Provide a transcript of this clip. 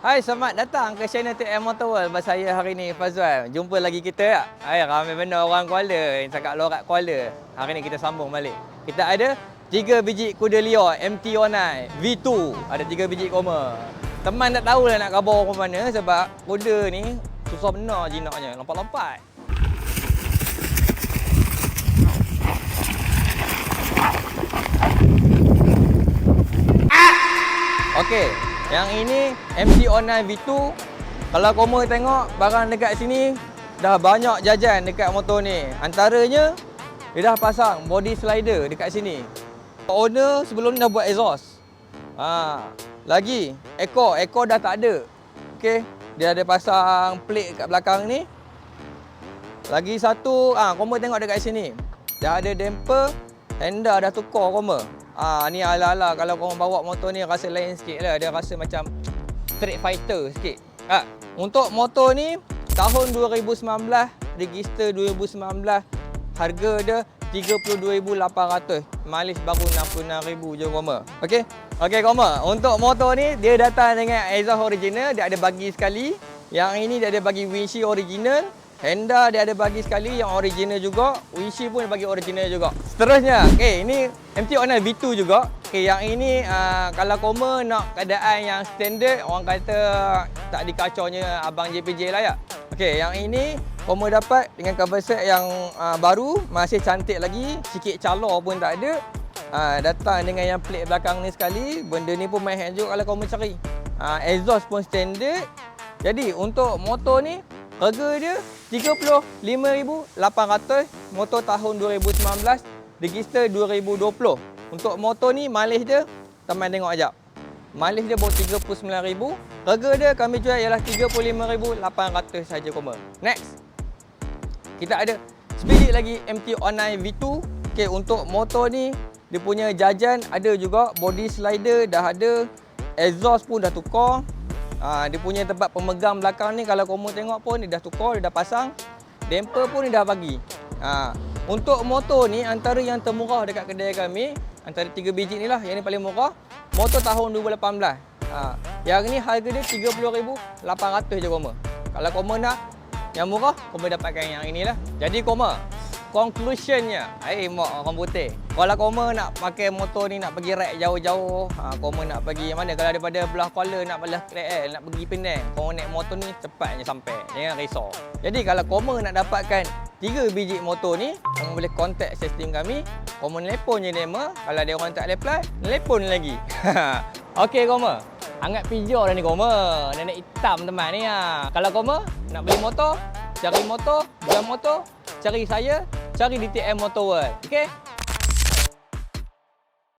Hai, selamat datang ke channel TM Motor World. Bersama saya hari ni Fazwal. Jumpa lagi kita. Hai, ramai benda orang Kuala yang cakap lorak Kuala. Hari ni kita sambung balik. Kita ada 3 biji kuda liar MT-09 V2. Ada 3 biji koma. Teman tak tahu lah nak kabar ke mana sebab kuda ni susah benar jinaknya, lompat-lompat. Okey, yang ini MT-09 V2. Kalau korang tengok barang dekat sini, dah banyak jajan dekat motor ni. Antaranya, dia dah pasang body slider dekat sini. Owner sebelum ni dah buat exhaust. Lagi, ekor dah tak ada. Okey, dia ada pasang plate kat belakang ni. Lagi satu, korang tengok dekat sini. Dah ada damper, handle dah tukar korang. Ni ala-ala kalau korang bawa motor ni rasa lain sikit lah. Dia rasa macam Street Fighter sikit. Untuk motor ni tahun 2019, register 2019, harga dia 32,800. Malis baru 66,000 je korang. Okey. Okey korang. Untuk motor ni dia datang dengan exhaust original, dia ada bagi sekali. Yang ini dia ada bagi windshield original. Honda dia ada bagi sekali yang original juga. Windshield pun dia bagi original juga. Seterusnya, ini MT-09 V2 juga. Yang ini kalau koma nak keadaan yang standard, orang kata tak dikacaunya abang JPJ lah ya. Yang ini koma dapat dengan cover set yang baru, masih cantik lagi, sikit calor pun tak ada. Datang dengan yang plate belakang ni sekali. Benda ni pun main hand juga kalau koma cari. Exhaust pun standard. Jadi untuk motor ni harga dia 35,800, motor tahun 2019, register 2020. Untuk motor ni mileage dia, teman tengok ajak. Mileage dia baru 39,000. Harga dia kami jual ialah 35,800 saja koma. Next. Kita ada sebiji lagi MT-09 V2. Untuk motor ni dia punya jajan ada juga, body slider dah ada, exhaust pun dah tukar. Dia punya tempat pemegang belakang ni kalau korang tengok pun dia dah tukar, dia dah pasang. Damper pun dia dah bagi. Untuk motor ni antara yang termurah dekat kedai kami, antara 3 biji ni lah, yang ni paling murah. Motor tahun 2018. Yang ni harga dia 30,800 je korang. Kalau korang nak yang murah, korang dapatkan yang inilah. Jadi korang, conclusionnya, mak orang putih. Kalau korang nak pakai motor ni nak pergi ride jauh-jauh, korang nak pergi mana? Kalau daripada belah Kuala nak belah KL, nak pergi Penang, korang naik motor ni cepatnya sampai. Jangan risau. Jadi kalau korang nak dapatkan 3 biji motor ni, korang boleh contact sistem kami. Korang telefon je nama. Kalau ada orang tak reply, telefon lagi. Okey korang. Angat pijar dah ni korang. Nenek hitam teman ni. Kalau korang nak beli motor, cari motor, jual motor, cari saya, cari di TM Motor World. Okey?